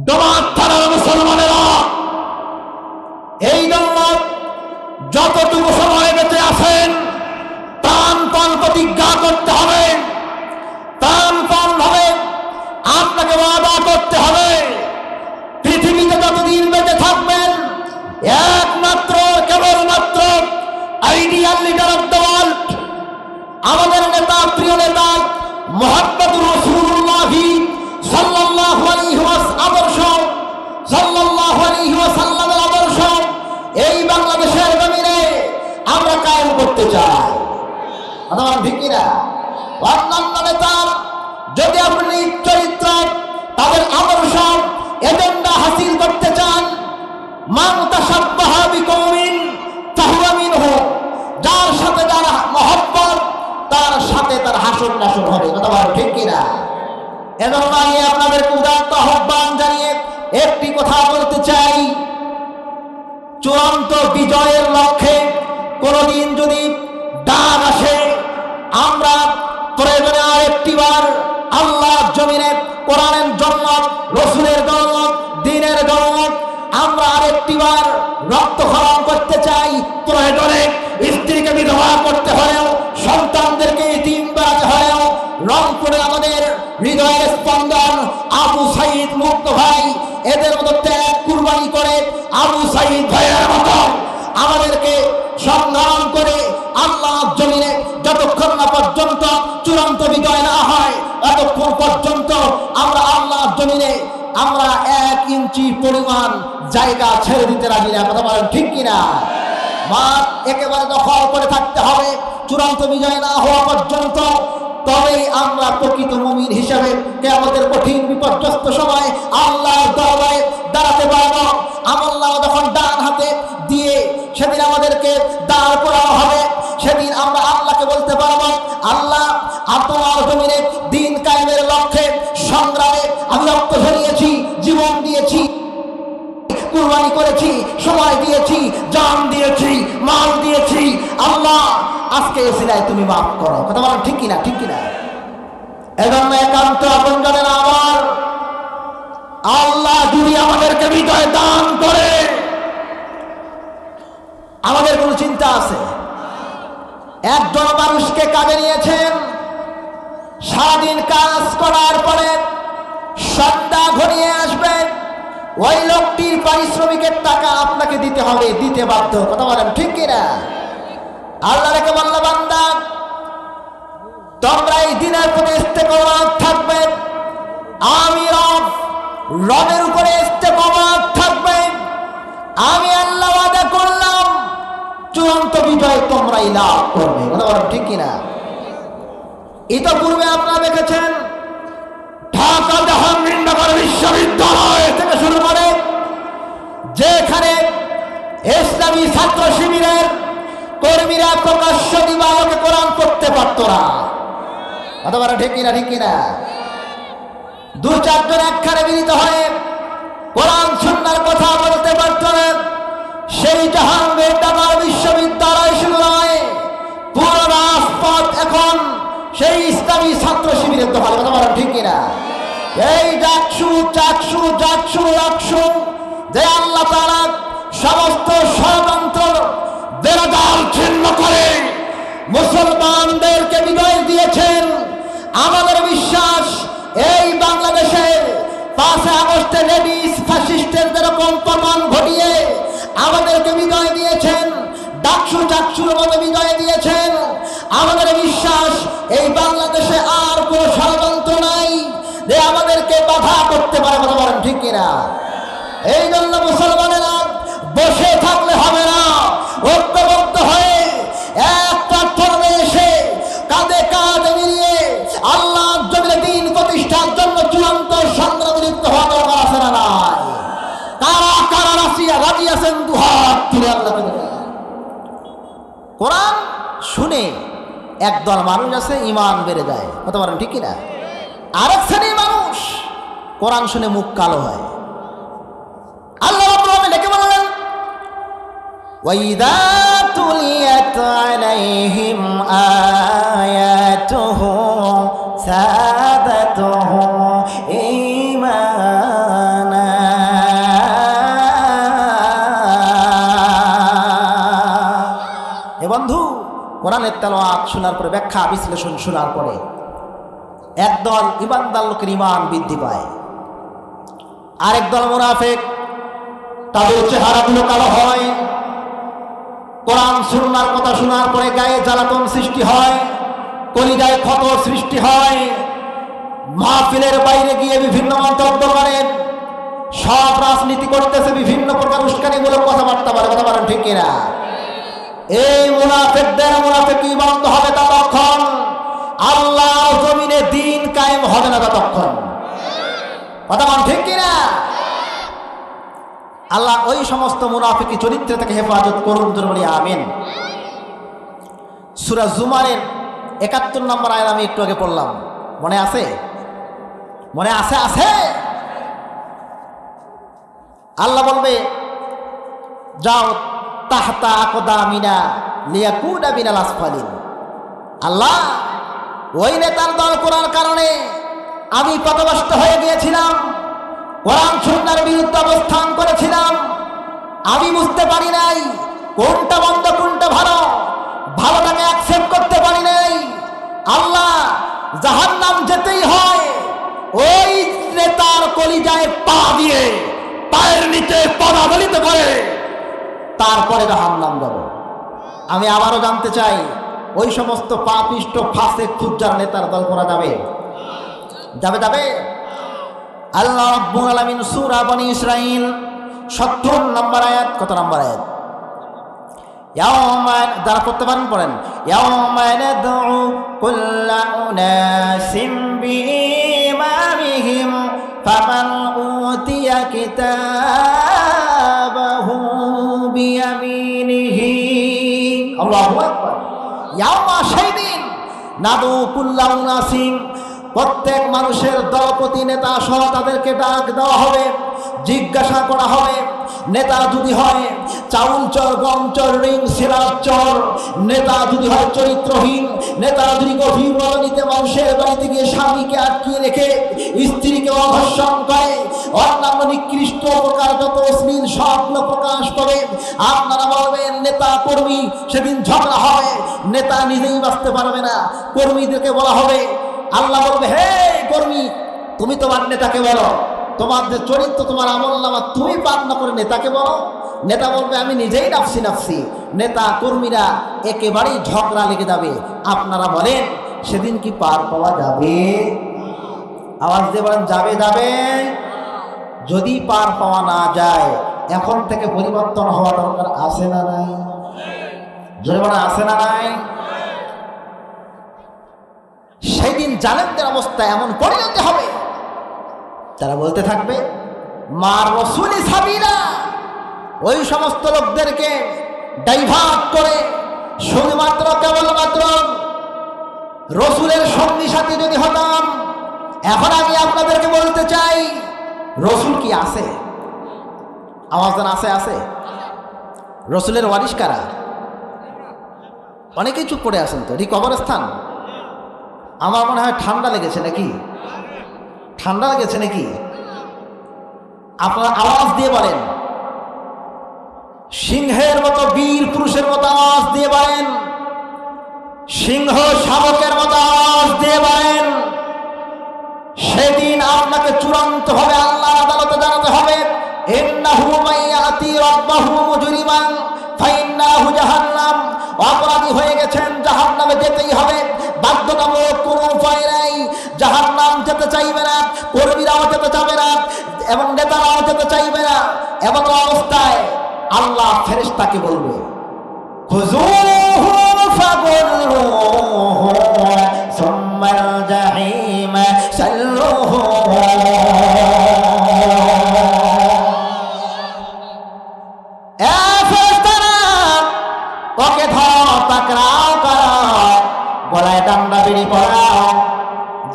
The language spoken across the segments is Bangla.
ডোমার থানার মুসলমানেরা, এই জন্য যতটুকু সময় বেঁচে আছেন প্রাণপণ প্রতিজ্ঞা করতে হবে, প্রাণপণ ভাবে আপনাকে ওয়াদা করতে হবে, পৃথিবীতে যতদিন বেঁচে থাকবেন একমাত্র কেবলমাত্র ideal leader of the world, আমাদের নেতা, প্রিয় নেতা মুহাম্মদুর রাসূলুল্লাহ সাল্লাল্লাহু আলাইহি আদর্শ, সাল্লাল্লাহু আলাইহি ওয়াসাল্লামের আদর্শ এই বাংলাদেশের জমিনে আমরা কায়েম করতে চাই। আমার ঠিক কিনা? অন্যান্য নেতার যদি আপনি চরিত্র, তাদের আদর্শ, এজেন্ডা হাসিল করতে চান, মান তাশাব্বাহা বিকওমিন ফাহুয়া মিনহু, যার সাথে যার মহব্বত তার সাথে তার হাসর নাসর হবে। কথা বলেন ঠিক কিনা? এজন্য আমি আপনাদেরকে উদাত্ত আহ্বান জানিয়ে একটি কথা বলতে চাই, চূড়ান্ত বিজয়ের লক্ষ্যে কোনদিন যদি ডাক আসে, আমরা প্রয়োজনে আরেকটিবার আল্লাহর জমিনে কোরআনের জন্য, রসুলের জন্য, দ্বীনের জন্য আমরা আরেকটিবার রক্তক্ষরণ করতে চাই। প্রয়োজনে স্ত্রীকে বিধবা করতে হলেও, সন্তানদেরকে ইতিম বানাতে হলেও, রংপুরে আমাদের হৃদয়ের স্পন্দন আবু সাইদ মুক্ত ভাই, এদের মতো ত্যাগ কুরবানি করে আবু সাইদ ভাইয়ের মতো আমাদেরকে সংগ্রাম করে আল্লাহর জমিনে যতক্ষণ না পর্যন্ত চূড়ান্ত বিজয় না হয়, ততক্ষণ পর্যন্ত আমরা আল্লাহর জমিনে আমরা 1 ইঞ্চি পরিমাণ জায়গা ছেড়ে দিতে রাজি না। কথা বলেন ঠিক কিনা? মাঠ একেবারে দখল করে থাকতে হবে চূড়ান্ত বিজয় না হওয়া পর্যন্ত, তবেই আমরা প্রকৃত মুমিন হিসেবে কিয়ামতের কঠিন বিপর্যস্ত সময় আল্লাহর দরবারে দাঁড়াতে পারব। আমলনামা যখন ডান হাতে দিয়ে সেদিন আমাদেরকে দাঁড় করানো হবে, সেদিন আমরা আল্লাহকে বলতে পারব, আল্লাহ আপনার জমিনে দিন কায়েমের লক্ষ্যে সংগ্রামে আমি রক্ত ঝরিয়েছি, জীবন দিয়েছি, কুরবানি করেছি, সময় দিয়েছি, জান দিয়েছি, মাল দিয়েছি, আল্লাহ আজকে এসিলাই তুমি মাফ করো। কথা বলেন ঠিক কিনা? ঠিক কিনা? এজন্য একান্ত আপনজনেরা আমার, আল্লাহ যদি আমাদেরকে বিজয় দান করে, আমাদের কোন চিন্তা আছে? একজন মানুষকে কাজে নিয়েছেন, সারাদিন কাজ করার পরে সন্ধ্যা ঘনিয়ে আসবে, ওই লোকটির পারিশ্রমিকের টাকা আপনাকে দিতে হবে, দিতে বাধ্য। কথা বলেন ঠিক কিনা? আল্লাহ রেখে বলল, বান্দা তোমরা এই দিনের প্রতি ইস্তেকামাত থাকবে, আমি রবের উপরে ইস্তেকামাত থাকবে, আমি আল্লাহ ওয়াদা করলাম চূড়ান্ত বিজয় তোমরাই লাভ করবে। কথা বলেন ঠিক কিনা? ইতিপূর্বে আপনারা দেখেছেন ঢাকা জাহাঙ্গীরনগর বিশ্ববিদ্যালয় থেকে শুরু করে যেখানে ইসলামী ছাত্র শিবিরের কর্মীরা প্রকাশ্য দিবালোকে কোরআন পড়তে পারত না। কথা বলেন ঠিক কিনা? ঠিক কিনা? 2-4 জন একখানে মিলিত হয়ে কোরআন সুন্নাহর কথা বলতে পারত না। সেই জাহাঙ্গীরনগর বিশ্ববিদ্যালয় শুরু নয়, পুরো রাজপথ এখন সেই ইসলামী ছাত্র শিবিরের দখলে। কথা বলেন ঠিক কিনা? এই জাকসু চাকসু জাকসু রাকসু যে আল্লাহ তাআলা সমস্ত ষড়যন্ত্র বেড়াজাল ছিন্ন করে মুসলমানদেরকে বিজয় দিয়েছেন। আমাদের বিশ্বাস এই বাংলাদেশের 5 আগস্টে লেডিস ফ্যাসিস্টের যেরকম পতন ঘটিয়ে আমাদেরকে বিজয় দিয়েছেন, ডাকসু চাকসুর মতো বিজয় দিয়েছেন, আমাদের বিশ্বাস এই বাংলাদেশে আর কোন ষড়যন্ত্র নাই যে আমাদেরকে বাধা করতে পারে। কথা বলেন ঠিক কিনা? এই জন্য মুসলমানেরা বসে থাকলে হবে না, ঐক্যবদ্ধ হয়ে এক প্ল্যাটফর্মে এসে কাঁধে কাঁধ মিলিয়ে আল্লাহর জমিনে দ্বীন প্রতিষ্ঠার জন্য চূড়ান্ত সংগ্রামে লিপ্ত হওয়া দরকার আছে না নাই? কারা কারা রাজি আছেন দুহাত তুলে আল্লাহকে দেখেন। কোরআন শুনে একদল মানুষ আছে ঈমান বেড়ে যায়। কথা বলেন ঠিক কিনা? আরেক শ্রেণীর মানুষ কোরআন শুনে মুখ কালো হয়। আল্লাহ রাব্বুল আলামিন ডেকে বললেন, ওয়াইদা তুলিয়াত আলাইহিম আয়াতুহু সাদাতুহু ঈমানা কোরআনের তেলাওয়াত শোনার পরে, ব্যাখ্যা বিশ্লেষণ শোনার পরে একদল ঈমানদার লোকের ঈমান বৃদ্ধি পায়, আরেক দল মুনাফিক, তাদের চেহারাগুলো কালো হয়। কোরআন সুন্নাহর কথা শোনার পরে গায়ে জ্বালাতন সৃষ্টি হয়, কলিজায় ক্ষত সৃষ্টি হয়, মাহফিলের বাইরে গিয়ে বিভিন্ন মন্তব্য করে, সব রাজনীতি করতেছে, বিভিন্ন প্রকার উস্কানিমূলক কথাবার্তা বলে। কথা বলেন ঠিক কিনা? এই মুনাফিকদের মুনাফিকি বন্ধ হবে ততক্ষণ, আল্লাহর জমিনে দ্বীন কায়েম হবে না ততক্ষণ। কথা বলেন ঠিক কিনা? আল্লাহ ওই সমস্ত মুনাফিকি চরিত্র থেকে হেফাজত করুন, জোরে বলি আমিন। সূরা জুমারের ৭১ নম্বর আয়াত আমি একটু আগে পড়লাম, মনে আছে? মনে আছে? আছে। আল্লাহ বলবে, যাও তাহতা আকদামিনা লিয়াকুনা মিনাল আসফালিন। আল্লাহ, ওই নেতার দল করার কারণে আমি পথভ্রষ্ট হয়ে গিয়েছিলাম, কোরআন সুন্নাহর বিরুদ্ধে অবস্থান করেছিলাম, আমি বুঝতে পারি নাই কোনটা মন্দ কোনটা ভালো, ভালোটাকে অ্যাকসেপ্ট করতে পারি নাই। আল্লাহ, জাহান্নাম যেতেই হয় ওই নেতার কলিজায় পা দিয়ে, পায়ের নিচে পদাবলিত করে তারপরে জাহান্নাম যাব। আমি আবারও জানতে চাই, ওই সমস্ত পাপিষ্ট ফাসেক ফুজ্জার নেতার দল করা যাবে? যাবে? যাবে। আল্লাহ রাব্বুল আলামিন সূরা বনী ইসরাঈল ৭০ নম্বর আয়াত, কত নম্বর আয়াত? ইয়াওমা, যারা পড়তে পারেন পড়েন। ইয়াওমা নাদউ কুল্লা উনাসিম বিইমামিহিম ফামান উতিয়া কিতাবাহু বিয়ামিনিহি। আল্লাহু আকবার। ইয়াওমা, সেই দিন, নাদউ কুল্লা উনাসিম, প্রত্যেক মানুষের দলপতি নেতা সহ তাদেরকে ডাক দেওয়া হবে, জিজ্ঞাসা করা হবে। নেতা যদি হয় চাউল চর, গম চর, রিং সিরাপ চর, নেতা যদি হয় চরিত্রহীন, নেতা যদি গভীর রজনীতে মানুষের বাড়িতে গিয়ে স্বামীকে আটকিয়ে রেখে স্ত্রীকে অধর্ষণ করে, অন্যান্য নিকৃষ্ট প্রকার যত অশ্লীল স্বপ্ন প্রকাশ করে, আপনারা বলবেন নেতা কর্মী সেদিন ঝগড়া হবে, নেতা নিজেই বাঁচতে পারবে না, কর্মীদেরকে বলা হবে। আল্লাহ বলবে, হে কর্মী, তুমি তোমার নেতাকে বলো, তোমার যে চরিত্র, তোমার আমলনামা তুমি পার না করে নেতাকে বলো। নেতা বলবে, আমি নিজেই নাফসি নাফসি। নেতা কর্মীরা একেবারেই ঝগড়া লেগে যাবে। আপনারা বলেন সেদিন কি পার পাওয়া যাবে? আওয়াজ দিয়ে বলেন, যাবে? যাবে। যদি পার পাওয়া না যায়, এখন থেকে পরিবর্তন হওয়া দরকার আছে না নাই? জোরে বলেন, আছে না নাই? সেদিন জালেমদের অবস্থা এমন পরিণতি হবে, তারা বলতে থাকবে, মার রসুলি সাবিলা। ওই সমস্ত লোকদেরকে ডাইভার্ট করে শুধুমাত্র কেবলমাত্র রসুলের সঙ্গী সাথী যদি হতাম। এখন আমি আপনাদেরকে বলতে চাই, রসুল কি আছে? আওয়াজ দেন, আছে? আছে। রসুলের ওয়ারিস কারা? অনেকেই চুপ করে আছেন তো, এটি কবরস্থান? আমার মনে হয় ঠান্ডা লেগেছে নাকি? ঠান্ডা লেগেছে নাকি? আপনারা আওয়াজ দিয়ে বলেন, সিংহের মতো, বীর পুরুষের মতো আওয়াজ দিয়ে বলেন, সিংহ শাবকের মতো আওয়াজ দিয়ে বলেন। সেদিন আপনাকে চূড়ান্ত ভাবে আল্লাহর আদালতে দাঁড়াতে হবে। ইন্নাহু মাইয়াতি রাব্বাহু মুজরিমান ফাইন্নাহু জাহান্নাম। অপরাধী হয়ে গেছেন, জাহান্নামে যেতেই হবে, বাধ্যতামূলক, কোনো উপায় নাই। জাহান্নাম যেতে চাইবে না, কর্মীরাও যেতে চাবে না, এবং নেতারাও যেতে চাইবে না। এমন অবস্থায় আল্লাহ ফেরেশতাকে বলবে, খুযূহু ফাগুল্লুহু সুম্মাল জাহিম সাল্লুহু। ওকে ধরো, পাকড়াও করো, গলায় ডান্ডা বেড়ি পড়াও।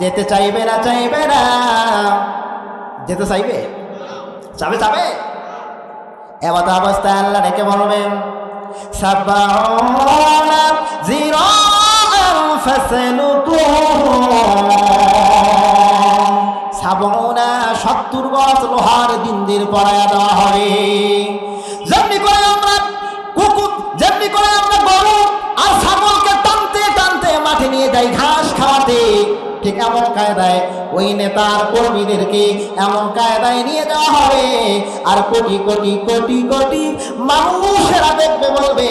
যেতে চাইবে না? চাইবে না? যেতে চাইবে? যাবে? যাবে। এমত অবস্থায় আল্লাহ ডেকে বলবেন, সাবউনা যিরাআন ফাসলুকুহু। 70 গজ লোহার দিনদির পরায়া দেওয়া হবে। যেমনি করে আমরা কুকুর, যেমনি করে আমরা গরু আর ছাগলকে এমন কায়দায়, ওই নেতার কর্মীদেরকে এমন কায়দায় নিয়ে যাওয়া হবে, আর কোটি কোটি কোটি কোটি মানুষেরা দেখবে, বলবে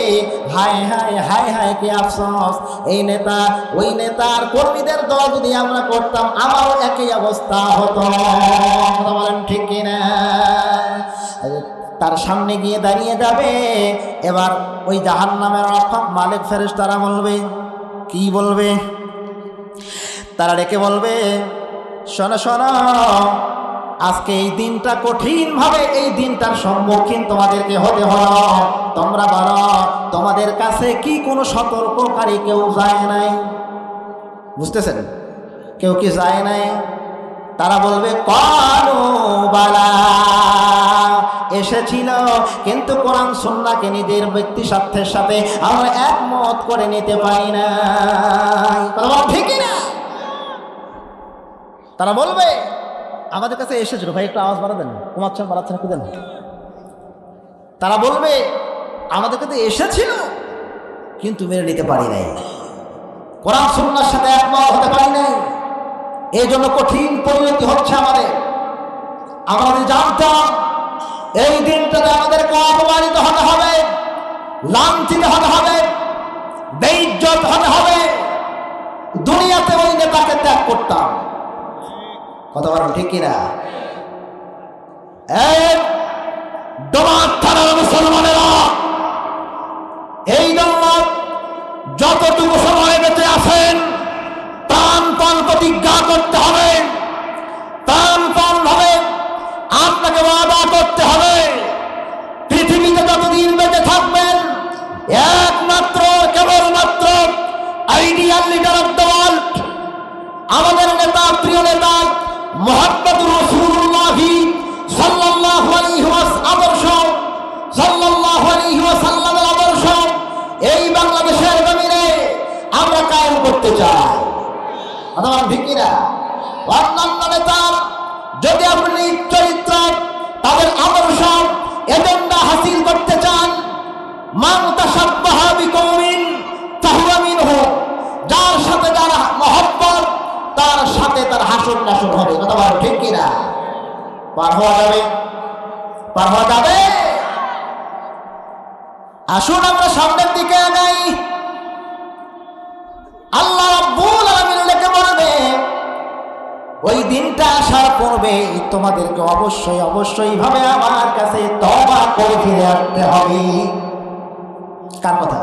হায় হায় হায় হায় কি আফসোস, এই নেতা ওই নেতার কর্মীদের দল যদি আমরা করতাম আমারও একই অবস্থা হতো। কথা বলেন ঠিক কিনা? তার সামনে গিয়ে দাঁড়িয়ে যাবে। এবার ওই জাহান্নামের রক্ষক মালিক ফেরেশতারা বলবে, কি বলবে? তারা ডেকে বলবে, শোনো শোনো, আজকে এই দিনটা কঠিনভাবে, এই দিনটার সম্মুখীন তোমাদেরকে হতে হলো। তোমরা বলো, তোমাদের কাছে কি কোনো সতর্ককারী কেউ যায় নাই? বুঝতেছেন? কেউ কি যায় নাই? তারা বলবে কালু বালা, এসেছিল, কিন্তু কোরআন সুন্নাহকে নিজের ব্যক্তি স্বার্থের সাথে আমরা একমত করে নিতে পারি না। ঠিক না? তারা বলবে আমাদের কাছে এসেছিল, ভাই একটু আওয়াজ বাড়া দেন, কমাচ্ছেন বাড়াচ্ছেন একটু দেন। তারা বলবে আমাদের কাছে এসেছিল কিন্তু মেনে নিতে পারি নাই, কোরআন সুন্নাহর সাথে একমত হতে পারি নাই, এই জন্য কঠিন পরিণতি হচ্ছে আমাদের। আমরা যদি জানতাম এই দিনটাতে আমাদেরকে অপমানিত হতে হবে, লাঞ্ছিত হতে হবে, বেইজ্জত হতে হবে, দুনিয়াতে ওই নেতাকে ত্যাগ করতাম। কথা বলেন ঠিক কিনা? মুসলমানেরা, এই জন্য যতটুকু সময় বেঁচে আছেন প্রাণপণ প্রতিজ্ঞা করতে হবে, প্রাণপণ ভাবে আপনাকে ওয়াদা করতে হবে, পৃথিবীতে যতদিন বেঁচে থাকবেন একমাত্র কেবলমাত্র ideal leader of the world, আমাদের নেতা, প্রিয় নেতা মুহাম্মদুর রাসূলুল্লাহ সাল্লাল্লাহু আলাইহি আদর্শ, সাল্লাল্লাহু আলাইহি ওয়াসাল্লামের আদর্শ এই বাংলাদেশের জমিনে আমরা কায়েম করতে চাই। আমার ঠিক কিনা? অন্যান্য নেতার যদি আপনি চরিত্র, তাদের আদর্শ, এজেন্ডা হাসিল করতে চান, মান তাশাব্বাহা বিকওমিন ফাহুয়া মিনহু, যার সাথে যার মহব্বত তার সাথে তার হাসর নাসর হবে। কথা বলো ঠিক কিনা? পার হওয়া যাবে? পার হওয়া যাবে? আসুন আমরা সামনের দিকে আগাই। আল্লাহ রাব্বুল আলামিন লেখে বলবে ওই দিনটা আসার পূর্বে তোমাদেরকে অবশ্যই অবশ্যই ভাবে আমার কাছে তওবা করে ফিরে আসতে হবে। কার কথা?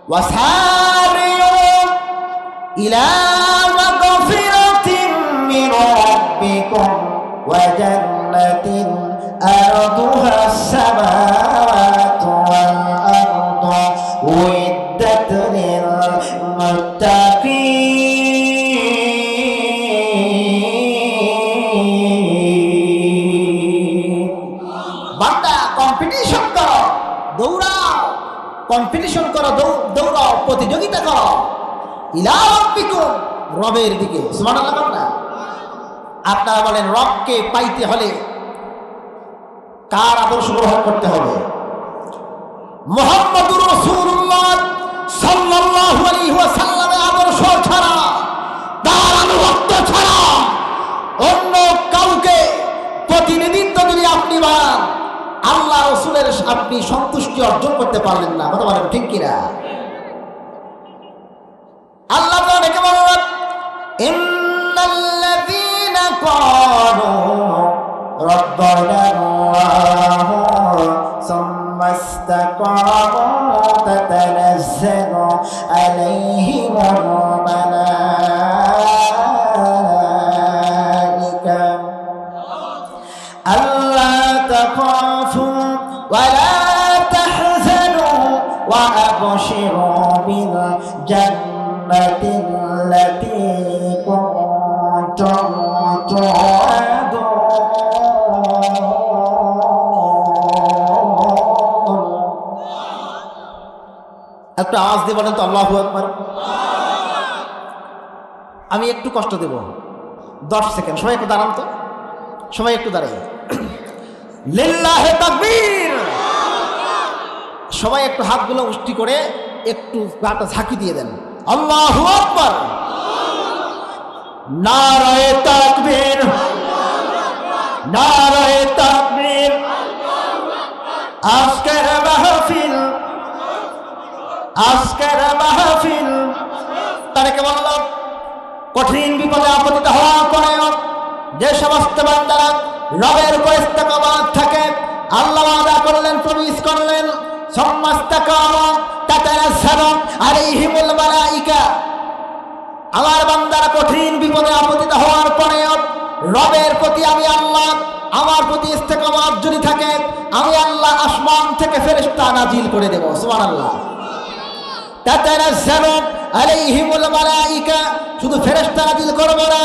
ওয়াসারিউ ইলা মাগফিরাতিন মির রাব্বিকুম ওয়া জান্নাতিন আরদুহা আস-সামাওয়াতু ওয়াল আরদু উইদ্দাত লিল মুত্তাকিন। বান্দা কম্পিটিশন করো, দৌড়াও, কম্পিটিশন করো, দৌড়াও, প্রতিযোগিতা করো ইলা রাব্বিকুম, রবের দিকে। সুবহানাল্লাহ বলেন। আপনারা বলেন রবকে পাইতে হলে কার আদর্শ গ্রহণ করতে হবে? মুহাম্মদুর রাসূলুল্লাহ সাল্লাল্লাহু আলাইহি ওয়াসাল্লামের আদর্শ ছাড়া, তার আনুগত্য ছাড়া অন্য কাউকে প্রতিনিধিত্ব যদি আপনি বানান, আল্লাহ রাসূলের আপনি সন্তুষ্টি অর্জন করতে পারলেন না। কথা বলেন ঠিক কিনা? আল্লাহ তাআলা ডেকে বললেন ইন্নাল্লাযীনা ক্বালু রাব্বানাল্লাহু সুম্মা ইসতাকামু তাতানাজ্জালু আলাইহিমুল মালায়েকা আল্লা তাখাফু ওয়া লা তাহজানু ওয়া আবশিরু বিল জান্নাতিল্লাতী কুনতুম তুআদুন। একটা আওয়াজ দিয়ে বলেন তো আল্লাহু আকবার। আমি একটু কষ্ট দেব, 10 সেকেন্ড। সবাই একটু দাঁড়ান তো, সবাই একটু দাঁড়াই। লিল্লাহি তাকবীর। সবাই একটু হাতগুলো উষ্টি করে একটু গাটা ঝাঁকি দিয়ে দেন। আল্লাহু আকবার। নারায়ে তাকবীর, নারায়ে তাকবীর। আজকের মাহফিল তাদেরকে বলল, কঠিন বিপদে আপতিত হওয়ার পরেও যে সমস্ত বান্দারা রবের উপর ইস্তেকামাত থাকে, আল্লাহ ওয়াদা করলেন, প্রমিস করলেন, সুম্মাস্তাকামু তাতানাজ্জালু আলাইহিমুল মালাইকা। আমার বান্দারা কঠিন বিপদে আপতিত হওয়ার পরেও রবের প্রতি আমি আল্লাহ, আমার প্রতি ইস্তেকামাত যদি থাকে, আমি আল্লাহ আসমান থেকে ফেরেশতা নাজিল করে দেব। সুবহানাল্লাহ। তাতানাজ্জালু আলাইহিমুল মালাইকা, শুধু ফেরেশতা নাজিল করব না,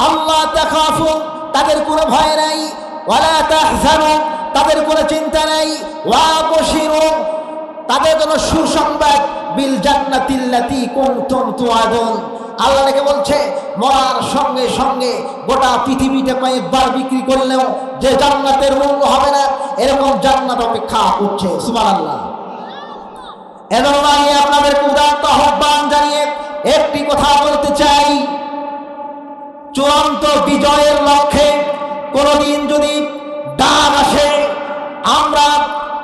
আল্লাহ তাখাফু, তাদের কোনো ভয় নাই, ওয়ালা তাহজানু, তাদের কোনো চিন্তা নাই, ওয়া বশিরু, তাদের জন্য সুসংবাদ, বিল জান্নাতিল্লাতী কুনতুম তুআদুন। আল্লাহ লেগে বলছে, মরার সঙ্গে সঙ্গে গোটা পৃথিবীতে কয়েকবার বিক্রি করলেও যে জান্নাতের মূল্য হবে না, এরকম জান্নাত অপেক্ষা করছে। সুবহানাল্লাহ। এজন্য আমি আপনাদেরকে উদাত্ত আহ্বান জানিয়ে একটি কথা বলতে চাই, চূড়ান্ত বিজয়ের লক্ষ্যে কোনদিন যদি ডাক আসে, আমরা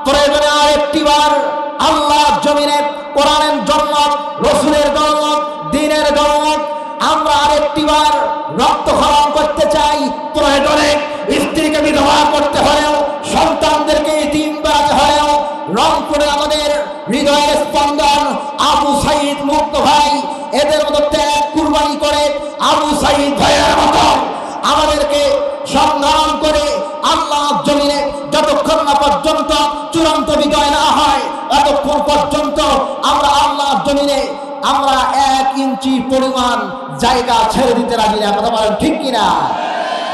প্রয়োজনে আরেকটিবার আল্লাহর জমিনে কোরআনের জন্য, রসুলের জন্য, দ্বীনের জন্য আমরা আরেকটিবার রক্তক্ষরণ করতে চাই। প্রয়োজনে স্ত্রীকে বিধবা করতে হলেও, সন্তানদেরকে ইতিম বানাতে হলেও, রংপুরে আমাদের হৃদয়ের স্পন্দন আবু সাইদ মুক্ত ভাই, এদের মতো ত্যাগ কুরবানি করে আবু সাইদ ভাইয়ের মতো আমাদেরকে সংগ্রাম করে আল্লাহ জমিনে যতক্ষণ না পর্যন্ত চূড়ান্ত বিজয় না হয়, ততক্ষণ পর্যন্ত আমরা আল্লাহ জমিনে আমরা 1 ইঞ্চি পরিমাণ জায়গা ছেড়ে দিতে রাজি না। কথা বলেন ঠিক কিনা?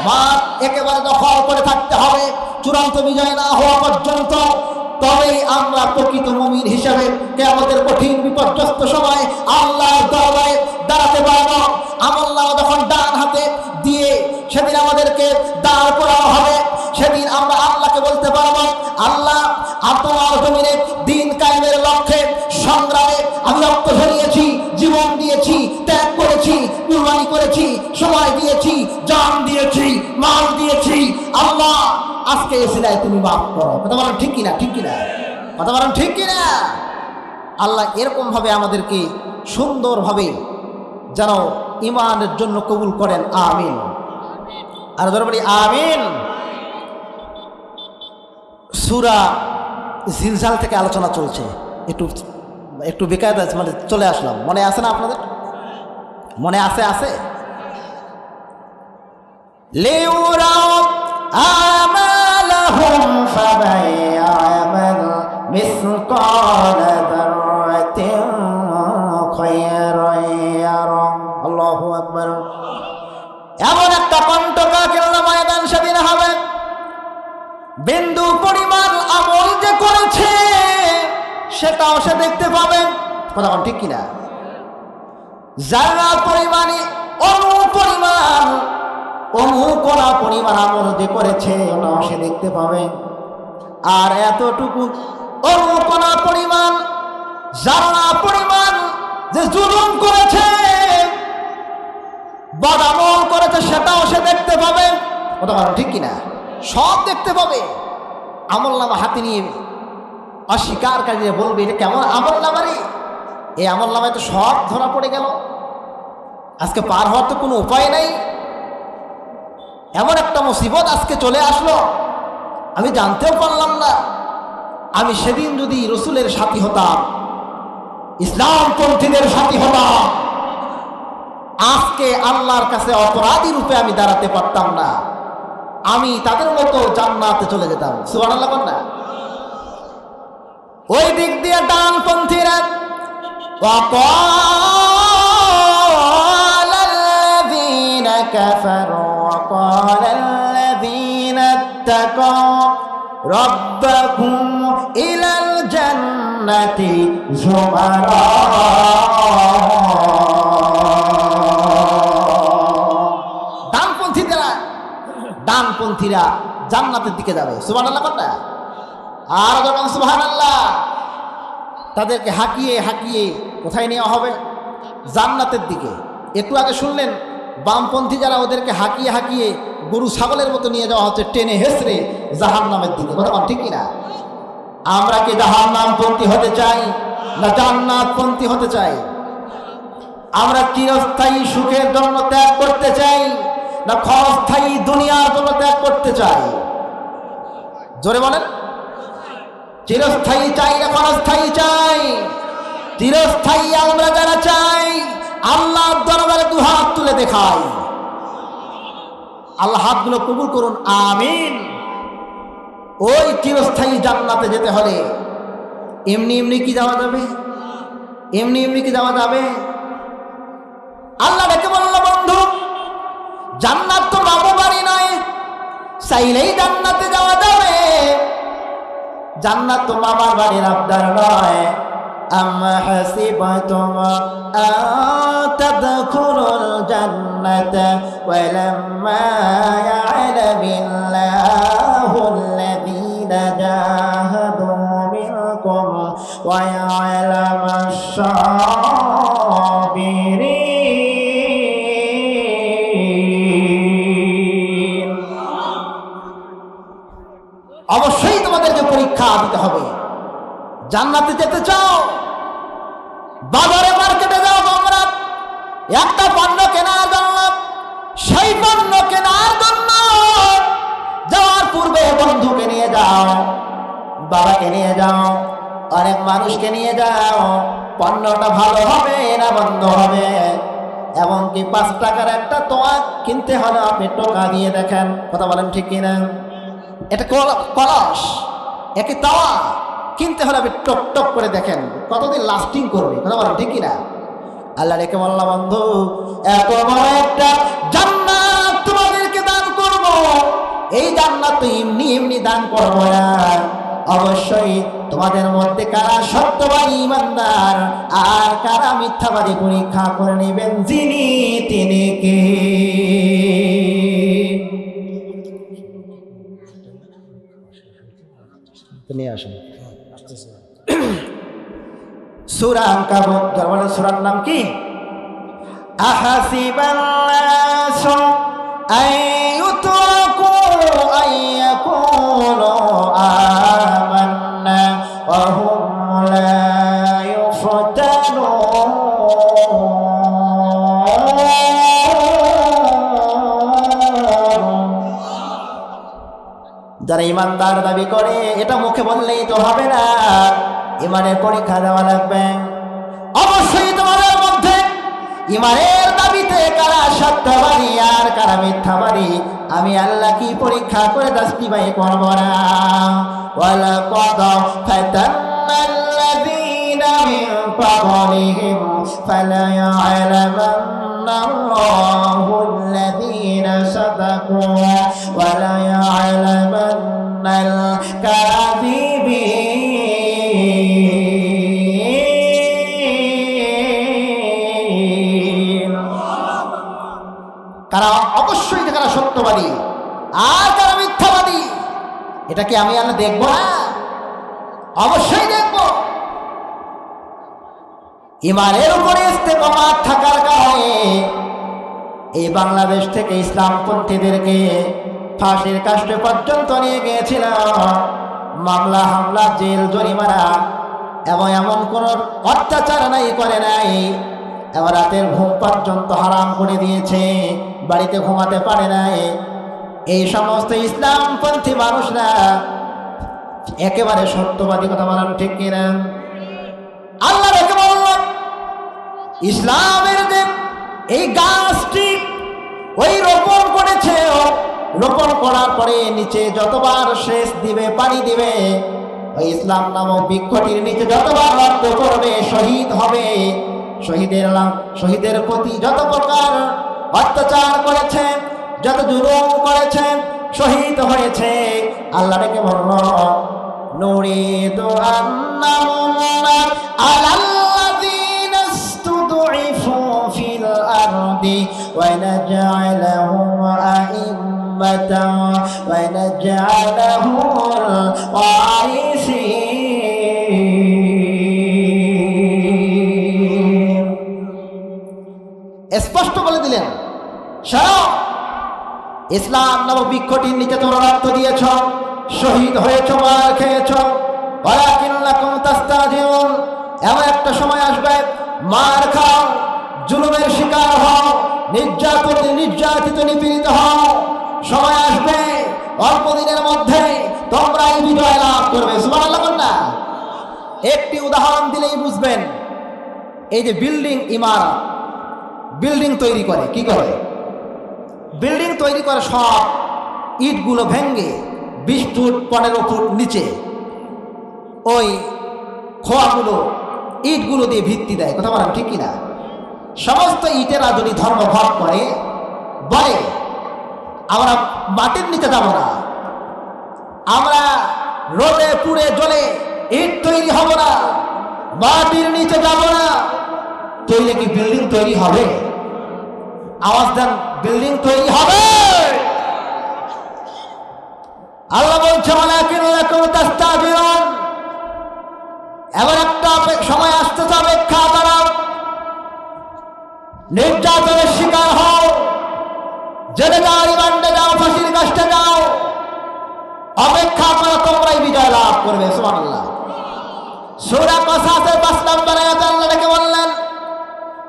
মাঠ একেবারে দখল করে থাকতে হবে চূড়ান্ত বিজয় না হওয়া পর্যন্ত, তবেই আমরা প্রকৃত মুমিন হিসেবে কিয়ামতের কঠিন বিপর্যস্ত সময় আল্লাহর দরবারে দাঁড়াতে পারব। আমল্লাহ যখন ডান হাতে দিয়ে সেদিন আমাদেরকে দাঁড় করানো হবে, সেদিন আমরা আল্লাহকে বলতে পারবো, আল্লাহ তোমার জমিনে দিন কায়েমের লক্ষ্যে সংগ্রামে আমি রক্ত ঝরিয়েছি, জীবন দিয়েছি, ত্যাগ করেছি, কুরবানি করেছি, সময় দিয়েছি, জান দিয়েছি, মাল দিয়েছি, আল্লাহ আজকে এসিলায় তুমি মাফ করো। কথা বলেন ঠিক কিনা? ঠিক কিনা? কথা বলেন ঠিক কিনা? আল্লাহ এরকম ভাবে আমাদেরকে সুন্দরভাবে যেন ঈমানের জন্য কবুল করেন। আমিন। আর ধরে বলি আমিন। সূরা জিলজাল থেকে আলোচনা চলছে, একটু বেকায়দা মানে চলে আসলাম। মনে আছে না আপনাদের? মনে আছে? লিউরাও আমালাহুম ফাবায়ামাল মিসকাল যাররাতিন খায়রান ইয়ারা। আল্লাহু আকবার। এমন একটা কণ্টকা কেল্লা ময়দান সেদিন হবে, বিন্দু পরিমাণ আমল যে করেছে সেটাও সে দেখতে পাবে। কথা বল ঠিক কিনা? যারা পরিমাণে অনুকোনা পরিমাণ আমল যে করেছে ওটাও সে দেখতে পাবে। আর এতটুকু অনুকোনা পরিমাণ যারা পরিমাণ যে জুলুম করেছে, বদামল করেছে, সেটাও সে দেখতে পাবে। কথা বল ঠিক কিনা? সব দেখতে পাবে। আমলনামা হাতে নিয়ে অস্বীকারীরা বলবে, এটা কেমন আমলনামা রে? এই আমলনামায় তো সব ধরা পড়ে গেল, আজকে পার হওয়ার তো কোনো উপায় নাই। এমন একটা মুসিবত আজকে চলে আসলো, আমি জানতেও পারলাম না। আমি সেদিন যদি রসুলের সাথী হতাম, ইসলামপন্থীদের সাথী হতাম, আজকে আল্লাহর কাছে অপরাধী রূপে আমি দাঁড়াতে পারতাম না, আমি তাদের মতো জান্নাতে চলে যেতাম। সুবহানাল্লাহ না? ওই দিক দিয়ে ডানপন্থীরা وقال الذين كفروا وقال الذين اتقوا ربكم إلى الجنة زمرا। ডানপন্থীরা জান্নাতের দিকে যাবে। সুবহানাল্লাহ না? আর যখন সুবহানাল্লাহ, তাদেরকে হাঁকিয়ে কোথায় নেওয়া হবে? জান্নাতের দিকে। একটু আগে শুনলেন বামপন্থী যারা ওদেরকে হাঁকিয়ে হাঁকিয়ে গরু ছাগলের মতো নিয়ে যাওয়া হচ্ছে টেনে হেসড়ে জাহান্নামের দিকে। কথা বল ঠিক কিনা? আমরা কি জাহান্নামপন্থী হতে চাই না জান্নাতপন্থী হতে চাই? আমরা চিরস্থায়ী সুখের জন্য ত্যাগ করতে চাই না ক্ষণস্থায়ী দুনিয়ার জন্য ত্যাগ করতে চাই? জোরে বলেন। চিরস্থায়ী চাই না ক্ষণস্থায়ী চাই? চিরস্থায়ী আমরা যারা চাই আল্লাহর দরবারে দুহাত তুলে দেখাই। আল্লাহ হাতগুলো কবুল করুন, আমিন। ওই চিরস্থায়ী জান্নাতে যেতে হলে এমনি এমনি কি যাওয়া যাবে? এমনি এমনি কি যাওয়া যাবে? আল্লাহ ডেকে বলল, বন্ধু জান্নাত তো বাবু বাড়ি নয়, চাইলেই জান্নাতে যাওয়া যাবে। জান্নাত তো মামার বাড়ির আবদার নয়। আম্মা হাসিবাতুম আন তাদখুলুল জান্নাতা ওয়ালাম্মা ইয়া'লামিল্লাহুল্লাযীনা জাহাদু মিনকুম ওয়া ইয়া'লামাশ সাবিরিন। অবশ্যই তোমাদেরকে পরীক্ষা দিতে হবে। জান্নাতে যেতে চাও, বাজারে মার্কেটে যাও, তোমরা একটা পণ্য কেনার জন্য, সেই পণ্য কেনার জন্য যাওয়ার পূর্বে বন্ধুকে নিয়ে যাও, বাবাকে নিয়ে যাও, অনেক মানুষকে নিয়ে যাও। পণ্যটা ভালো হবে না বন্ধ হবে, এমনকি 5 টাকার একটা তোয়া কিনতে হলে আপনি টোকা দিয়ে দেখেন। কথা বলেন ঠিক কিনা? এটা কলস, একে তাওয়া কিনতে হলে আপনি টক টক করে দেখেন কতদিন লাস্টিং করবে। কথা বলেন ঠিক কিনা? আল্লাহ রেখে বললাম, বন্ধু এত বড় একটা জান্নাত তোমাদেরকে দান করব, এই জান্নাত তো এমনি এমনি দান করবো না। অবশ্যই তোমাদের মধ্যে কারা সত্যবাদী ইমানদার আর কারা মিথ্যাবাদী পরীক্ষা করে নেবেন যিনি তিনি কে। নিয়ে আসুন সূরা আনকাবুত। তারপরে সূরার নাম কি? আহাসিবান নাসু আইয়ুতরাকু আইয়াকুলু আমান্না ওয়া হুম লা ইউফতানুন। যারা ইমানদার দাবি করে এটা মুখে বললেই তো হবে না, ইমানের পরীক্ষা দেওয়া লাগবে। অবশ্যই তোমাদের মধ্যে ইমানের দাবিতে কারা সত্যবাদী আর কারা মিথ্যাবাদী আমি আল্লাহ কি পরীক্ষা করে জাস্টিফাই করব না। ওয়ালাকাদ ফাতান্নাল্লাযীনা মিন ক্বাবলিহিম ফালায়া'লামান্নাল্লাহুল্লাযীনা সাদাকু ওয়া লায়া'লামান্নাল কাযিবিন। কারা অবশ্যই কারা সত্যবাদী আর কারা মিথ্যাবাদী এটা কি আমি আল্লাহ দেখব না? অবশ্যই দেখব। ইমানের উপরে ইস্তেকামাত থাকার কারণে এই বাংলাদেশ থেকে ইসলামপন্থীদেরকে ফাঁসির কাষ্টে পর্যন্ত নিয়ে গিয়েছিল। মামলা হামলা জেল জরিমানা এবং এমন কোন অত্যাচার নাই করে নাই। এবার রাতের ঘুম পর্যন্ত হারাম করে দিয়েছে, বাড়িতে ঘুমাতে পারে নাই। এই সমস্ত ইসলামপন্থী মানুষরা একেবারে সত্যবাদী। কথা বলেন ঠিক কিনা? আল্লাহ রেখে বললেন ইসলামের যে এই গাছটি ওই রোপণ করেছে, রোপণ করার পরে নিচে যতবার সেচ দিবে, পানি দিবে, ওই ইসলাম নামক বৃক্ষটির নিচে যতবার রক্ত করবে শহীদ হবে। শহীদের প্রতি যত প্রকার অত্যাচার করেছে, যত জুলুম করেছে, শহীদ হয়েছে। আল্লাহ ডেকে বলল নুরিদু আন নামুন্না আলাল্লাযীনা ইসতুদঈফু ফিল আরদি ওয়া নাজআলাহুম আ'iম্মাতান ওয়া নাজআলাহুল ওয়ারিসিন। স্পষ্ট বলে দিলেন শোনো, ইসলাম নামক বৃক্ষটির নিচে তোমরা রক্ত দিয়েছ, শহীদ হয়েছ, মার খেয়েছ, ওয়ালাকিন্নাকুম তাস্তাজিউন। এমন একটা সময় আসবে, মার খাও, জুলুমের শিকার হও, নির্যাতিত নিপীড়িত হও। সময় আসবে, অল্প দিনের মধ্যে তোমরা এই বিজয় লাভ করবে। সুবহানাল্লাহ না? একটি উদাহরণ দিলেই বুঝবেন। এই যে বিল্ডিং, ইমারত, বিল্ডিং তৈরি করে, কি করে? বিল্ডিং তৈরি করে সব ইটগুলো ভেঙে 20 ফুট 15 ফুট নিচে ওই খোয়াগুলো ইটগুলো দিয়ে ভিত্তি দেয়। কথা বলেন ঠিক কিনা? সমস্ত ইটেরা যদি ধর্মঘট করে, বলে আমরা মাটির নিচে যাব না, আমরা রোদে পুড়ে জ্বলে ইট তৈরি হব না, মাটির নিচে যাব না, তৈরি কি বিল্ডিং তৈরি হবে? আওয়াজ দেন, বিল্ডিং তৈরি হবে? আল্লাহ বলছে ওয়ালাকিন্নাকুম তাস্তাজিউন। এমন একটা সময় আসতেছে, অপেক্ষা করো, নির্যাতনের শিকার হও, জেলে যাও, রিমান্ডে যাও, ফাঁসির কাষ্টে যাও, অপেক্ষা করো, তোমরাই বিজয় লাভ করবে। সুবহানাল্লাহ। সূরা কসাসের 5 নম্বর আয়াতে আল্লাহ ডেকে বললেন,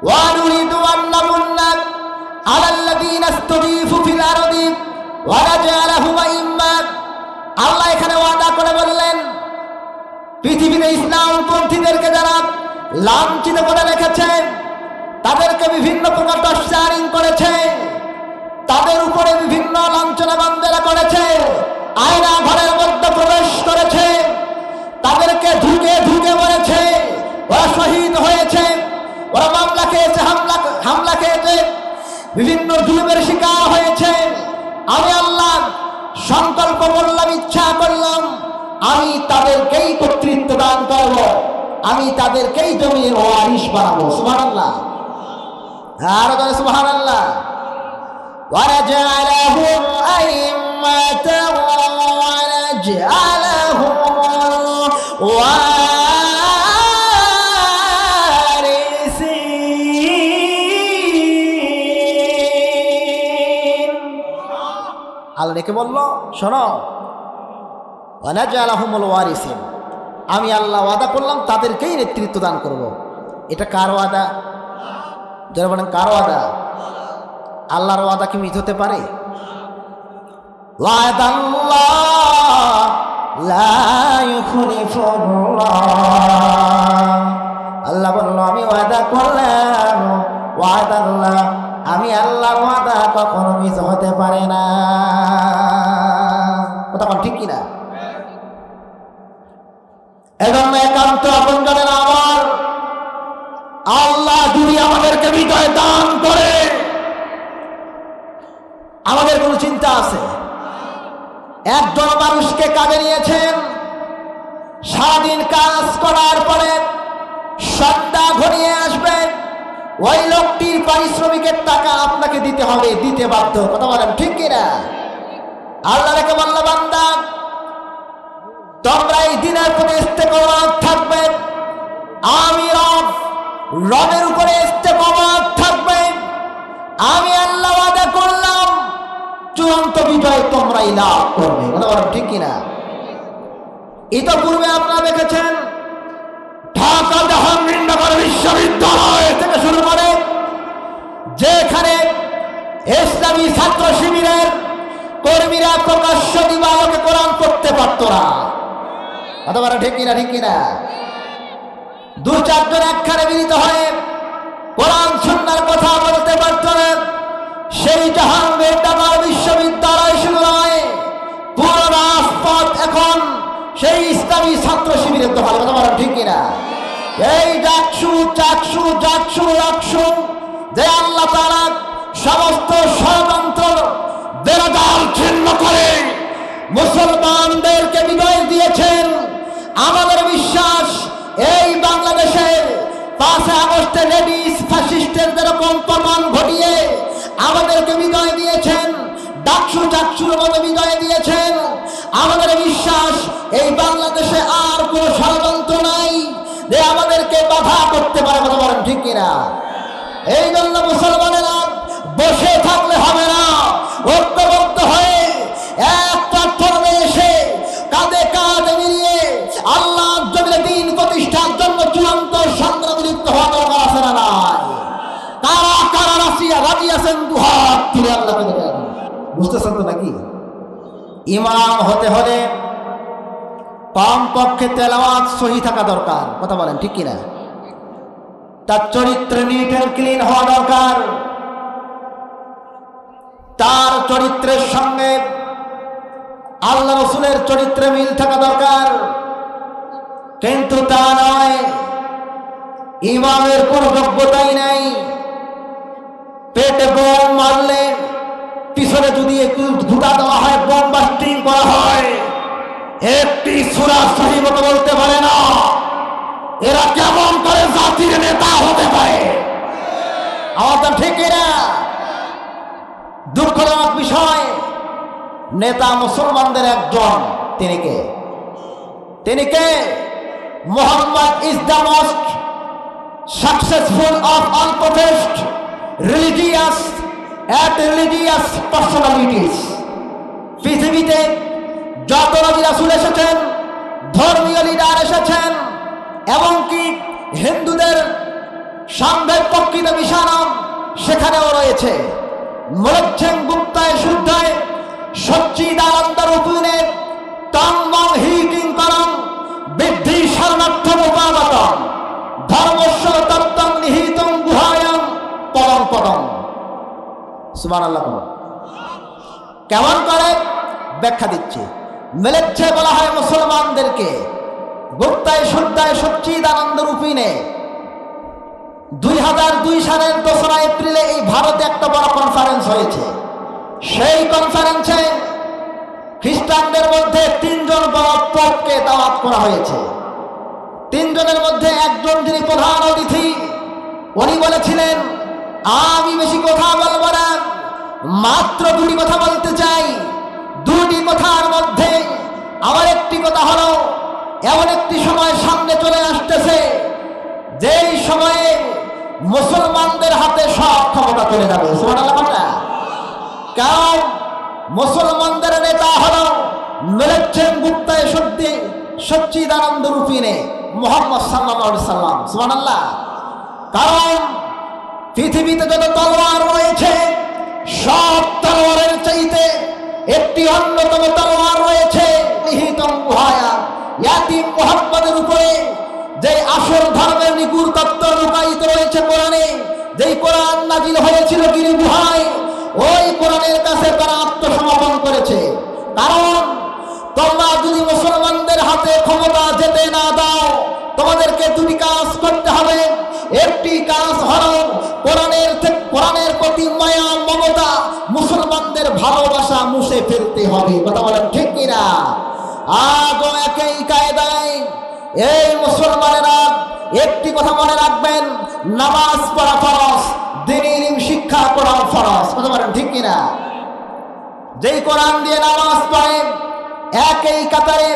ওয়া নুরিদু আন নামুন্না আলাল্লাযীনা ইসতুযীফু ফিল আরদি ওয়া নাজআলাহুম আইম্মাহ। আল্লাহ এখানে ওয়াদা করে বললেন, পৃথিবীতে ইসলামপন্থীদেরকে যারা লাঞ্ছিত করে রেখেছে, তাদেরকে বিভিন্ন প্রকার টর্চারিং করেছে, তাদের উপরে বিভিন্ন লাঞ্ছনা বান্দারা করেছে, আয়না ঘরের মধ্যে প্রবেশ করেছে, তাদেরকে ঢুকে ঢুকে মরেছে, ওরা শহীদ হয়েছে, ওরা মামলা খেয়েছে, হামলা খেয়েছে, বিভিন্ন জুলুমের শিকার হয়েছে। আমি আল্লাহ সংকল্প করলাম, ইচ্ছা করলাম, আমি তাদেরকেই কর্তৃত্ব দান করব, আমি তাদেরকেই জমির ওয়ারিশ বানাবো। সুবহানাল্লাহ। আর বলে সুবহানাল্লাহ। ওয়ানাজআলাহুম আইম্মাতান ওয়ানাজআলাহুম ওয়ারিসিন। আল্লাহ ডেকে বলল, শোনো, ওয়ানাজআলাহুমুল ওয়ারিসিন, আমি আল্লাহ ওয়াদা করলাম তাদেরকেই নেতৃত্ব দান করব। এটা কার ওয়াদা? যারা বলেন কার ওয়াদা? আল্লাহর ওয়াদা কি মিথ্যা হতে পারে? ওয়াদাল্লাহ লা ইউখলিফুল্লাহ। আল্লাহ বলল, আমি ওয়াদা করলাম, ওয়াদাল্লাহ, আমি আল্লাহর ওয়াদা কখনো মিথ্যা হতে পারে না। কথা বল ঠিক কিনা? এজন্য একান্ত আপনজনের আমার, আল্লাহ যদি আমাদেরকে বিজয় দান করে, আমাদের কোন চিন্তা আছে? একজন মানুষকে কাজে নিয়েছেন, সারাদিন কাজ করার পরে সন্ধ্যা ঘনিয়ে আসবে, ওই লোকটির পারিশ্রমিকের টাকা আপনাকে দিতে হবে, দিতে বাধ্য। কথা বলেন ঠিক কিনা? আল্লাহ রেখে বলল, বান্দা, তোমরা এই দিনের প্রতি ইস্তেকামাত থাকবে, আমি রবের উপরে ইস্তেকামাত থাকবে। আমি আল্লাহ ওয়াদা করলাম চূড়ান্ত বিজয় তোমরাই লাভ করবে। কথা বলেন ঠিক কিনা? ইতিপূর্বে আপনারা দেখেছেন, ঢাকা জাহাঙ্গীরনগর বিশ্ববিদ্যালয় থেকে শুরু করে যেখানে ইসলামী ছাত্র শিবিরের কর্মীরা প্রকাশ্য দিবালোকে কোরআন পড়তে পারত না। কথা বলেন ঠিক কিনা? ঠিক কিনা? 2-4 জন একখানে মিলিত হয়ে কোরআন সুন্নাহর কথা বলতে পারত না। সেই জাহাঙ্গীরনগর বিশ্ববিদ্যালয় শুরু নয়, পুরো রাজপথ এখন সেই ইসলামী ছাত্র শিবিরের দখলে। কথা বলেন ঠিক কিনা? এই ডাকসু চাকসু জাকসু রাকসু যে আল্লাহ তাআলা সমস্ত ষড়যন্ত্র বেড়াজাল ছিন্ন করে মুসলমানদেরকে বিজয় দিয়েছেন। আমাদের বিশ্বাস, এই বাংলাদেশের 5 আগস্টে লেডিস ফ্যাসিস্টের যেরকম পতন ঘটিয়ে আমাদেরকে বিজয় দিয়েছেন, ডাকসু চাকসুর মতো বিজয় দিয়েছেন, আমাদের বিশ্বাস এই বাংলাদেশে আর কোনো ষড়যন্ত্র নাই যে আমাদেরকে বাধা করতে পারে। কথা বলেন ঠিক কিনা? এই জন্য মুসলমানেরা বসে থাকলে হবে আছেন দুহাত তুলে আল্লাহকে দেখা দেন। বুঝতেছেন তো নাকি? ইমাম হতে হলে কমপক্ষে তেলাওয়াত সহি থাকা দরকার। কথা বলেন ঠিক কিনা? তার চরিত্র নিট অ্যান্ড ক্লিন হওয়া দরকার। তার চরিত্রের সঙ্গে আল্লাহ রসুলের চরিত্রে মিল থাকা দরকার। কিন্তু তা নয়, ইমামের কোনো যোগ্যতাই নাই। পেটে বোম মারলে পিছনে যদি একটু ধুতা দেওয়া হয়, বোম বাস্টিং করা হয়, একটি সূরা সহি মতো বলতে পারে না। এরা কেমন করে জাতির নেতা হতে পারে? আমাদের ঠিক না? দুঃখজনক বিষয়, নেতা মুসলমানদের একজন। তিনি কে? Muhammad is the most successful of all professed religious personalities. পৃথিবীতে যত নবী রাসূল এসেছেন, ধর্মীয় লিডার এসেছেন, এমনকি হিন্দুদের সাম্যের প্রকৃত বিশালম সেখানেও রয়েছে। মরচ্ছেন গুপ্তায় শুদ্ধায় সচ্চিদানন্দ রূপিণে তন্মং হি কিংকরং বৃদ্ধি শরণার্থম উপাগতম ধর্মস্য তত্ত্বং নিহিতং গুহায়াং পরম পরম। সুবহানাল্লাহ। কেমন করে ব্যাখ্যা দিচ্ছে? মেলেচ্ছে বলা হয় মুসলমানদেরকে গুপ্তায় শুদ্ধায় সচ্চিদানন্দ রূপিণে। 2002 সালের 2রা এপ্রিলে এই ভারতে একটা বড় কনফারেন্স হয়েছে। সেই কনফারেন্সে খ্রিস্টানদের মধ্যে 3 জন বড় পোপকে দাওয়াত করা হয়েছে। 3 জনের মধ্যে একজন, যিনি প্রধান অতিথি, উনি বলেছিলেন, আমি বেশি কথা বলবো না, মাত্র 2টি কথা বলতে চাই। 2টি কথার মধ্যে আমার একটি কথা হলো, এমন একটি সময় সামনে চলে আসতেছে যেই সময়ে মুসলমানদের হাতে সব ক্ষমতা চলে যাবে। সুবহানাল্লাহ। কারণ মুসলমানদের নেতা হলো মেলেচ্ছেন গুপ্তায় সচ্চিদানন্দ রূপিণে মুহাম্মদ সাল্লাল্লাহু আলাইহি সাল্লাম। সুবহানাল্লাহ। কারণ পৃথিবীতে যত তলোয়ার রয়েছে, সব তলোয়ারের চাইতে একটি অন্যতম তলোয়ার রয়েছে নিহিতং গুহায়াং, ইয়াতিম মুহাম্মদের উপরে যে আসল ধর্মের নিগুড় তত্ত্ব লুকায়িত রয়েছে কোরআনে। যেই কোরআন নাজিল হয়েছিল গিরি গুহায়, ওই কোরআনের কাছে তারা আত্মসমর্পণ করেছে। কারণ তোমরা যদি মুসলমানদের হাতে ক্ষমতা যেতে না দাও, তোমাদেরকে 2টি কাজ করতে হবে। একটি কাজ হলো কোরআনের প্রতি মায়া মমতা, মুসলমানদের ভালোবাসা মুছে ফেলতে হবে। কথা বলেন ঠিক কিনা? আজও একই কায়দায় এই মুসলমানেরা একটি কথা মনে রাখবেন, নামাজ পড়া ফরজ, দ্বীনি ইলম শিক্ষা করা ফরজ। কথা বলেন ঠিক কিনা? যেই কোরআন দিয়ে নামাজ পড়ে, একই কাতারে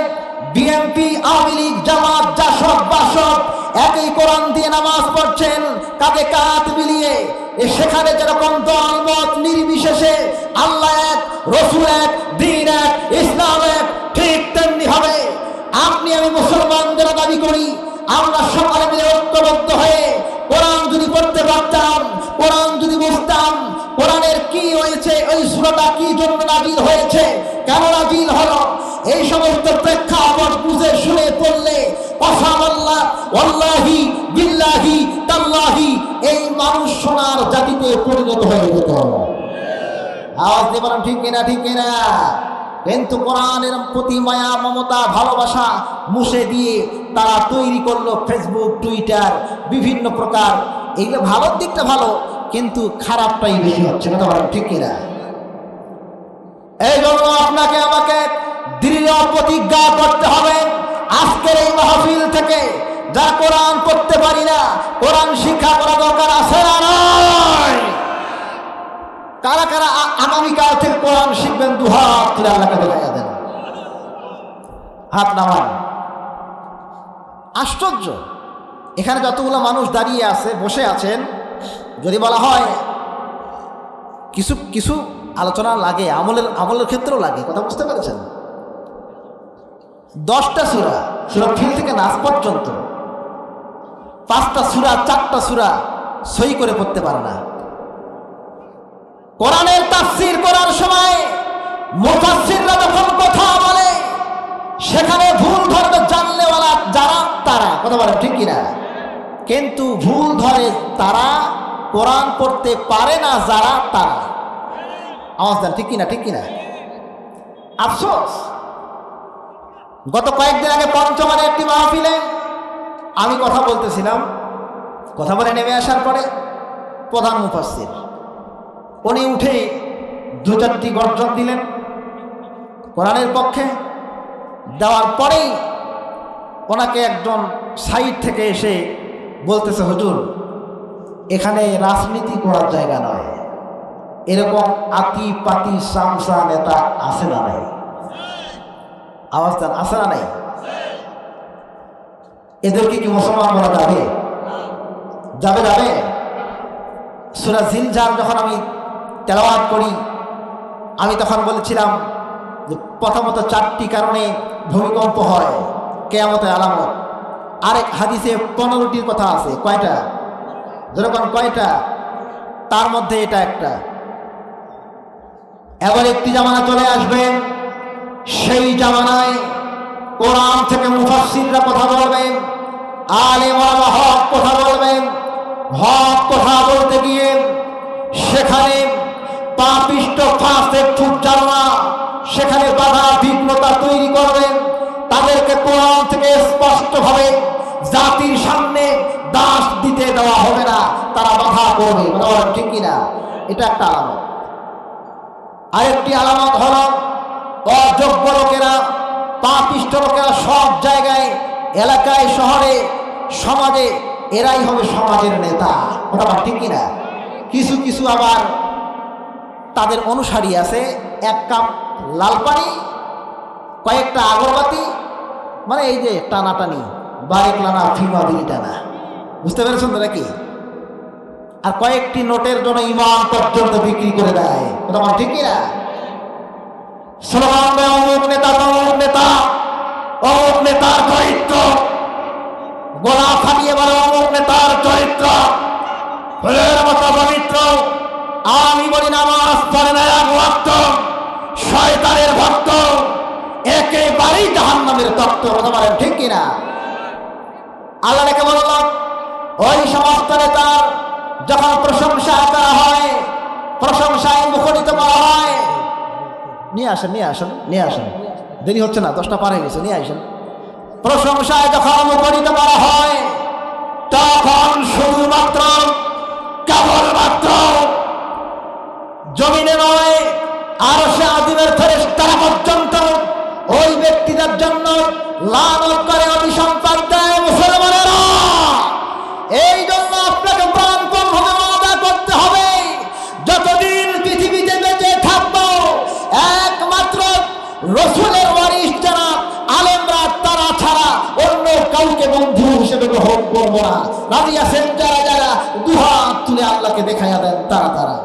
বিএনপি, আওয়ামী লীগ, জামাত, জাসদ, বাসদ একই কোরআন দিয়ে নামাজ পড়ছেন, কাঁধে কাঁধ মিলিয়ে। সেখানে যেরকম দল মত নির্বিশেষে আল্লাহ এক, রসুল এক, দ্বীন এক, ইসলাম এক, ঠিক তেমনি হবে আপনি আমি মুসলমানদের দাবি করি, আমরা সকলে মিলে ঐক্যবদ্ধ হয়ে কোরআন যদি পড়তে পারতাম, কোরআন যদি বুঝতাম, কোরআনের কি হয়েছে, ওই সূরাটা কি জন্য নাজিল হয়েছে, কেন নাজিল হলো, এই সমস্ত প্রেক্ষাপট বুঝে শুনে পড়লে কসম আল্লাহ, ওয়াল্লাহি বিল্লাহি তাল্লাহি, এই মানুষ সোনার জাতিতে পরিণত হয়ে যেত। আওয়াজ দিয়ে বলেন ঠিক কিনা? ঠিক কিনা? কিন্তু কোরআনের প্রতি মায়া মমতা ভালোবাসা মুছে দিয়ে তারা তৈরি করলো ফেসবুক, টুইটার, বিভিন্ন প্রকার। এইগুলো ভালোর দিকটা ভালো, কিন্তু খারাপটাই বেশি হচ্ছে। কথা বলেন ঠিক কিনা? এই জন্য আপনাকে আমাকে দৃঢ় প্রতিজ্ঞা করতে হবে, আজকের এই মাহফিল থেকে যারা কোরআন পড়তে পারি না, কোরআন শিক্ষা করা দরকার আছে না নয়? কারা কারা আগামীকাল থেকে কোরআন শিখবেন? 2 হাত তুলে আল্লাহকে দেখাইয়া দেন। হাত নামান। আশ্চর্য, এখানে যতগুলো মানুষ দাঁড়িয়ে আছে, বসে আছেন, যদি বলা হয় কিছু কিছু আলোচনা লাগে, আমলের ক্ষেত্রেও লাগে। কথা বুঝতে পেরেছেন? 10টা সূরা, সূরা ফিল থেকে নাস পর্যন্ত 5টা সূরা, 4টা সূরা সহি করে পড়তে পারে না। কোরআনের তাফসীর করার সময় মুফাসসিররা যখন কথা বলে সেখানে ভুল ধরবে জানলেওয়ালা যারা তারা, কথা বলেন ঠিক কিনা? কিন্তু ভুল ধরে তারা, কোরআন পড়তে পারে না যারা তারা। আওয়াজ দেন ঠিক কিনা, ঠিক কিনা? আফসোস, গত কয়েকদিন আগে পঞ্চমারে একটি মাহফিলে আমি কথা বলতেছিলাম, কথা বলে নেমে আসার পরে প্রধান মুফাসসির উনি উঠে দু চারটি গর্জন দিলেন কোরআনের পক্ষে। দেওয়ার পরেই ওনাকে একজন সাইড থেকে এসে বলতেছে, হুজুর এখানে রাজনীতি করার জায়গা নয়, এরকম আতি পাতি সামসা নেতা আছে না নাই? আওয়াজ দেন, আছে না নাই? এদেরকে কি মুসলমান বলা যাবে? যাবে যাবে? সূরা জিলজাল যখন আমি তেলাওয়াত করি, আমি তখন বলেছিলাম যে প্রথমত 4টি কারণে ভূমিকম্প হয়, কিয়ামতের আলামত। আরেক হাদিসে 15টির কথা আছে। কয়টা? যেরকম কয়টা? তার মধ্যে এটা একটা। এবার একটি জামানা চলে আসবে, সেই জামানায় কোরআন থেকে মুফাসসিররা কথা বলবেন, আলেম ওলামা হক কথা বলবেন। হক কথা বলতে গিয়ে সেখানে পাপিষ্ট ফাসেক ফুজ্জাররা সেখানে বাধা বিঘ্নতা তৈরি করবেন। তাদেরকে কোরআন থেকে স্পষ্টভাবে জাতির সামনে দাস দিতে দেওয়া হবে না, তারা বাধা করবে। ঠিক কিনা? এটা একটা আলামত। আরেকটি আলামত হলো অযোগ্য লোকেরা, পাপিষ্ট লোকেরা সব জায়গায়, এলাকায়, শহরে, সমাজে এরাই হবে সমাজের নেতা। ওটা ঠিক কিনা? কিছু কিছু আবার তাদের অনুসারী আছে, 1 কাপ লাল পানি, কয়েকটা আগরবাতি, মানে এই যে টানাটানি, বারেক লানা ফিমা বিলি টানা, বুঝতে পেরেছেন তো নাকি? আর কয়েকটি নোটের জন্য ইমান পর্যন্ত বিক্রি করে দেয়। ওটা ঠিক কিনা? স্লোগান দেয় অমুক নেতা তমুক নেতা, অমুক নেতার চরিত্র, গোলা ফাটিয়ে বলে অমুক নেতার চরিত্র ফুলের মতো পবিত্র। আমি বলি নামাজ পড়ে না, এক ওয়াক্ত, শয়তানের ভক্ত, একেবারেই জাহান্নামের তত্ত্ব। বলতে পারেন ঠিক কিনা? আল্লাহ রেখে বলল, ওই সমস্ত নেতার যখন প্রশংসা করা হয়, প্রশংসায় মুখরিত করা হয়, নিয়ে আসেন নিয়ে আসেন নিয়ে আসেন, দেরি হচ্ছে না, 10টা পার হয়ে গেছে, নিয়ে আসেন। প্রশংসায় যখন মুখরিত করা হয় তখন শুধুমাত্র কেবলমাত্র জমিনে নয়, আরশে আযীমের ফেরেশতারা পর্যন্ত ওই ব্যক্তিদের জন্য লানত করে, অভিসম্পাদ দেয়। মুসলমানেরা, এই জন্য আপনাকে প্রাণপণভাবে ওয়াদা করতে হবে, যতদিন পৃথিবীতে বেঁচে থাকবো একমাত্র রাসূলের ওয়ারিস যারা আলেমরা, তারা ছাড়া অন্য কাউকে বন্ধু হিসেবে গ্রহণ করবো না। রাজি আছেন যারা যারা? দুহাত তুলে আল্লাহকে দেখাইয়া দেন তারা তারা।